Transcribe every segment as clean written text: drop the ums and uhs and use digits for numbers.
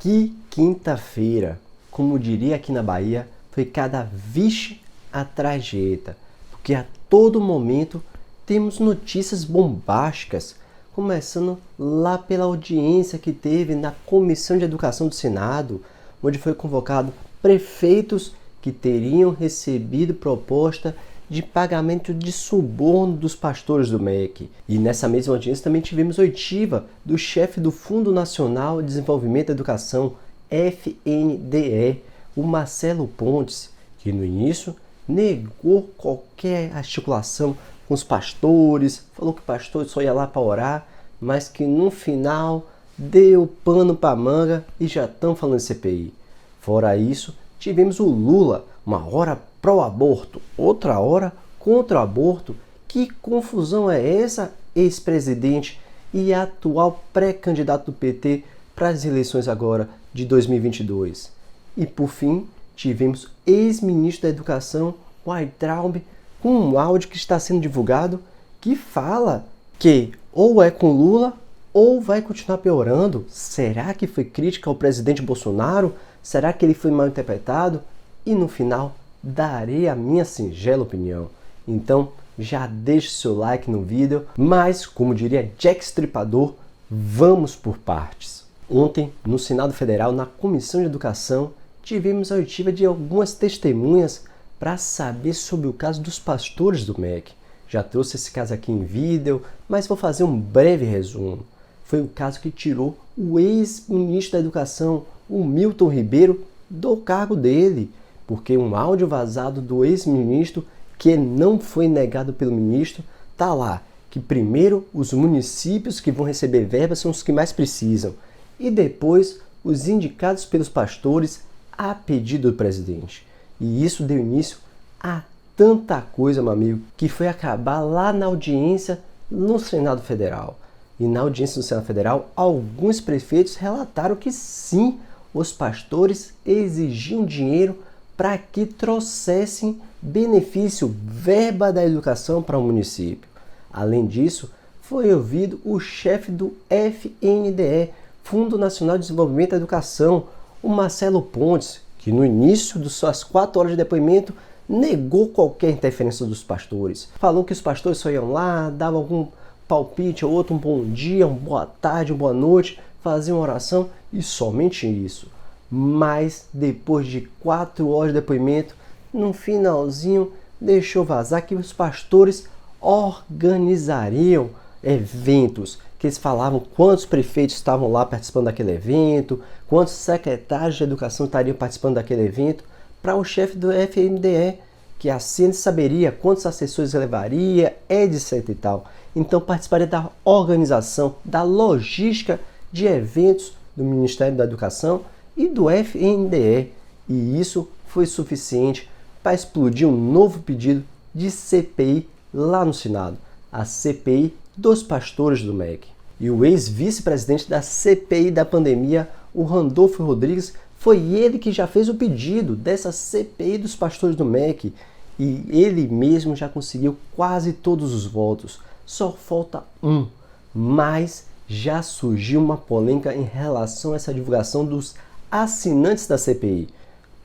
Que quinta-feira, como diria aqui na Bahia, foi cada vixe atrás de eita, porque a todo momento temos notícias bombásticas, começando lá pela audiência que teve na Comissão de Educação do Senado, onde foi convocado prefeitos que teriam recebido proposta de pagamento de suborno dos pastores do MEC. E nessa mesma audiência também tivemos oitiva do chefe do Fundo Nacional de Desenvolvimento da Educação, FNDE, o Marcelo Pontes, que no início negou qualquer articulação com os pastores, falou que o pastor só ia lá para orar, mas que no final deu pano para manga e já estão falando de CPI. Fora isso, tivemos o Lula, uma hora pró-aborto, outra hora contra o aborto. Que confusão é essa, ex-presidente e atual pré-candidato do PT para as eleições agora de 2022? E por fim, tivemos ex-ministro da Educação, Weintraub, com um áudio que está sendo divulgado que fala que ou é com Lula ou vai continuar piorando. Será que foi crítica ao presidente Bolsonaro? Será que ele foi mal interpretado? E no final, darei a minha singela opinião. Então, já deixe seu like no vídeo, mas, como diria Jack Stripador, vamos por partes. Ontem, no Senado Federal, na Comissão de Educação, tivemos a oitiva de algumas testemunhas para saber sobre o caso dos pastores do MEC. Já trouxe esse caso aqui em vídeo, mas vou fazer um breve resumo. Foi o caso que tirou o ex-ministro da Educação, o Milton Ribeiro, do cargo dele, porque um áudio vazado do ex-ministro, que não foi negado pelo ministro, tá lá, que primeiro os municípios que vão receber verbas são os que mais precisam, e depois os indicados pelos pastores a pedido do presidente. E isso deu início a tanta coisa, meu amigo, que foi acabar lá na audiência no Senado Federal. E na audiência do Senado Federal, alguns prefeitos relataram que sim, os pastores exigiam dinheiro para que trouxessem benefício, verba da educação para o município. Além disso, foi ouvido o chefe do FNDE, Fundo Nacional de Desenvolvimento da Educação, o Marcelo Pontes, que no início de suas 4 horas de depoimento negou qualquer interferência dos pastores. Falou que os pastores só iam lá, davam algum palpite ou outro, um bom dia, uma boa tarde, uma boa noite, faziam uma oração e somente isso. Mas depois de 4 horas de depoimento, no finalzinho deixou vazar que os pastores organizariam eventos, que eles falavam quantos prefeitos estavam lá participando daquele evento, quantos secretários de educação estariam participando daquele evento, para o chefe do FNDE, que assim ele saberia quantos assessores levaria, etc e tal. Então participaria da organização, da logística de eventos do Ministério da Educação e do FNDE. E isso foi suficiente para explodir um novo pedido de CPI lá no Senado, a CPI dos pastores do MEC. E o ex-vice-presidente da CPI da pandemia, o Randolfo Rodrigues, foi ele que já fez o pedido dessa CPI dos pastores do MEC. E ele mesmo já conseguiu quase todos os votos. Só falta um. Mas já surgiu uma polêmica em relação a essa divulgação dos assinantes da CPI.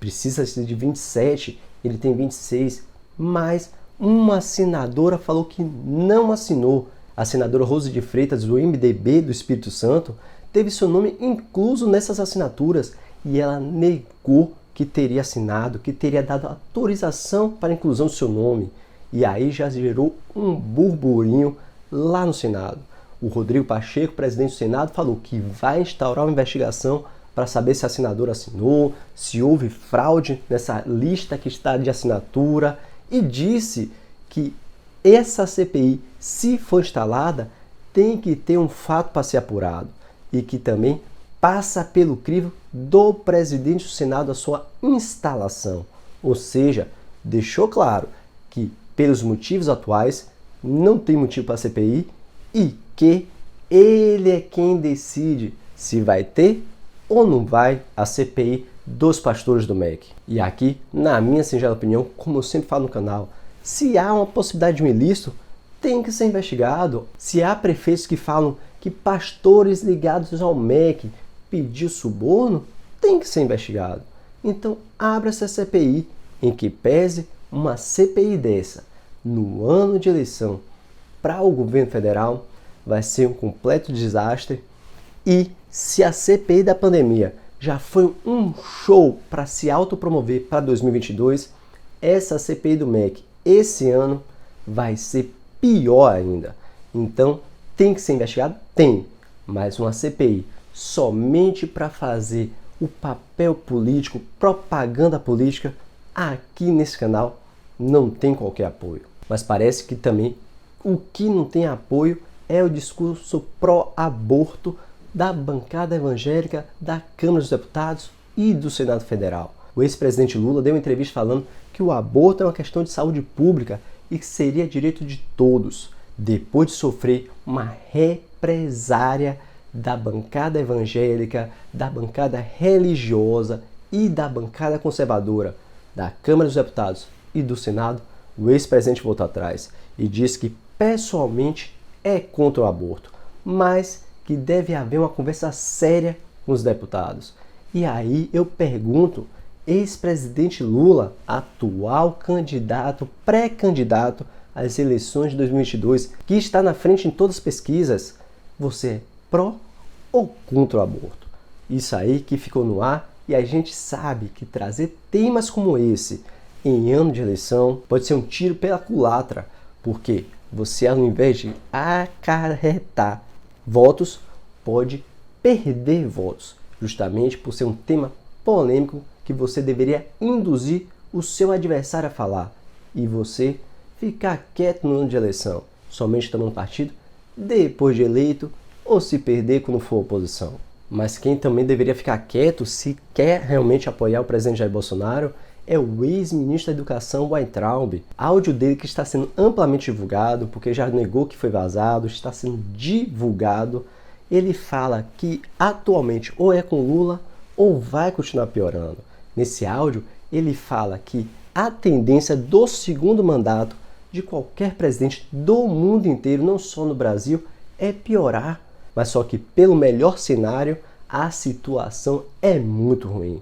Precisa ser de 27, ele tem 26, mas uma senadora falou que não assinou. A senadora Rose de Freitas, do MDB do Espírito Santo, teve seu nome incluso nessas assinaturas e ela negou que teria assinado, que teria dado autorização para a inclusão do seu nome. E aí já gerou um burburinho lá no Senado. O Rodrigo Pacheco, presidente do Senado, falou que vai instaurar uma investigação para saber se a senadora assinou, se houve fraude nessa lista que está de assinatura, e disse que essa CPI, se for instalada, tem que ter um fato para ser apurado e que também passa pelo crivo do presidente do Senado a sua instalação. Ou seja, deixou claro que, pelos motivos atuais, não tem motivo para a CPI e que ele é quem decide se vai ter ou não vai a CPI dos pastores do MEC. E aqui, na minha singela opinião, como eu sempre falo no canal, se há uma possibilidade de um ilícito, tem que ser investigado. Se há prefeitos que falam que pastores ligados ao MEC pediu suborno tem que ser investigado. Então, abra essa CPI, em que pese uma CPI dessa, no ano de eleição, para o governo federal, vai ser um completo desastre. E se a CPI da pandemia já foi um show para se autopromover para 2022, essa CPI do MEC esse ano vai ser pior ainda. Então, tem que ser investigado? Tem. Mas uma CPI somente para fazer o papel político, propaganda política, aqui nesse canal não tem qualquer apoio. Mas parece que também o que não tem apoio é o discurso pró-aborto da bancada evangélica da Câmara dos Deputados e do Senado Federal. O ex-presidente Lula deu uma entrevista falando que o aborto é uma questão de saúde pública e que seria direito de todos, depois de sofrer uma represária da bancada evangélica, da bancada religiosa e da bancada conservadora da Câmara dos Deputados e do Senado. O ex-presidente voltou atrás e disse que pessoalmente é contra o aborto, mas que deve haver uma conversa séria com os deputados. E aí eu pergunto, ex-presidente Lula, atual candidato, pré-candidato às eleições de 2022, que está na frente em todas as pesquisas, você é pró ou contra o aborto? Isso aí que ficou no ar, e a gente sabe que trazer temas como esse em ano de eleição pode ser um tiro pela culatra, porque você, ao invés de acarretar votos, pode perder votos, justamente por ser um tema polêmico que você deveria induzir o seu adversário a falar e você ficar quieto no ano de eleição, somente tomando partido depois de eleito ou se perder quando for oposição. Mas quem também deveria ficar quieto se quer realmente apoiar o presidente Jair Bolsonaro é o ex-ministro da Educação, Weintraub. Áudio dele que está sendo amplamente divulgado, porque já negou que foi vazado, está sendo divulgado. Ele fala que atualmente ou é com Lula ou vai continuar piorando. Nesse áudio, ele fala que a tendência do segundo mandato de qualquer presidente do mundo inteiro, não só no Brasil, é piorar. Mas só que pelo melhor cenário, a situação é muito ruim.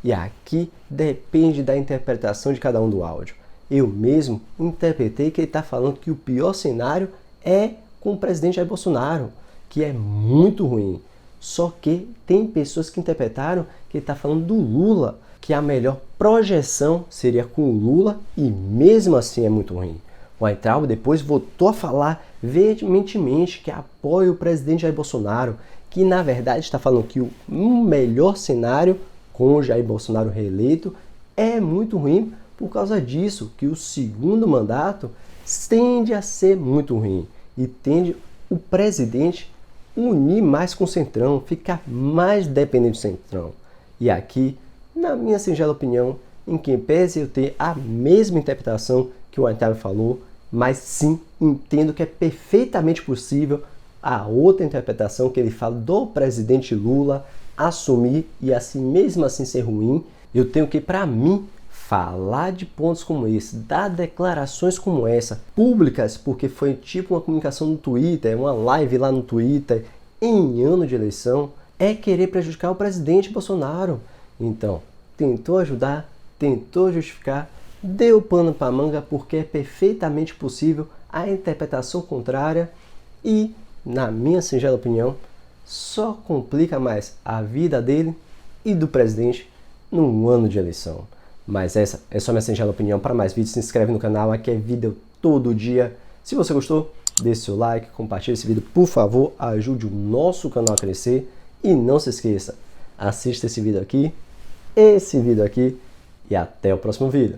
E aqui depende da interpretação de cada um do áudio. Eu mesmo interpretei que ele está falando que o pior cenário é com o presidente Jair Bolsonaro, que é muito ruim. Só que tem pessoas que interpretaram que ele está falando do Lula, que a melhor projeção seria com o Lula e mesmo assim é muito ruim. O Weintraub depois voltou a falar veementemente que apoia o presidente Jair Bolsonaro, que na verdade está falando que o melhor cenário com o Jair Bolsonaro reeleito é muito ruim por causa disso, que o segundo mandato tende a ser muito ruim e tende o presidente unir mais com o Centrão, ficar mais dependente do Centrão. E aqui, na minha singela opinião, em que pese eu ter a mesma interpretação que o Weintraub falou, mas sim entendo que é perfeitamente possível a outra interpretação que ele fala do presidente Lula assumir e assim mesmo assim ser ruim. Eu tenho que, para mim, falar de pontos como esse, dar declarações como essa, públicas, porque foi tipo uma comunicação no Twitter, uma live lá no Twitter, em ano de eleição, é querer prejudicar o presidente Bolsonaro. Então, tentou ajudar, tentou justificar, deu pano para manga porque é perfeitamente possível a interpretação contrária e, na minha singela opinião, só complica mais a vida dele e do presidente num ano de eleição. Mas essa é só minha singela opinião. Para mais vídeos, se inscreve no canal, aqui é vídeo todo dia. Se você gostou, deixe seu like, compartilhe esse vídeo, por favor, ajude o nosso canal a crescer. E não se esqueça, assista esse vídeo aqui, e até o próximo vídeo.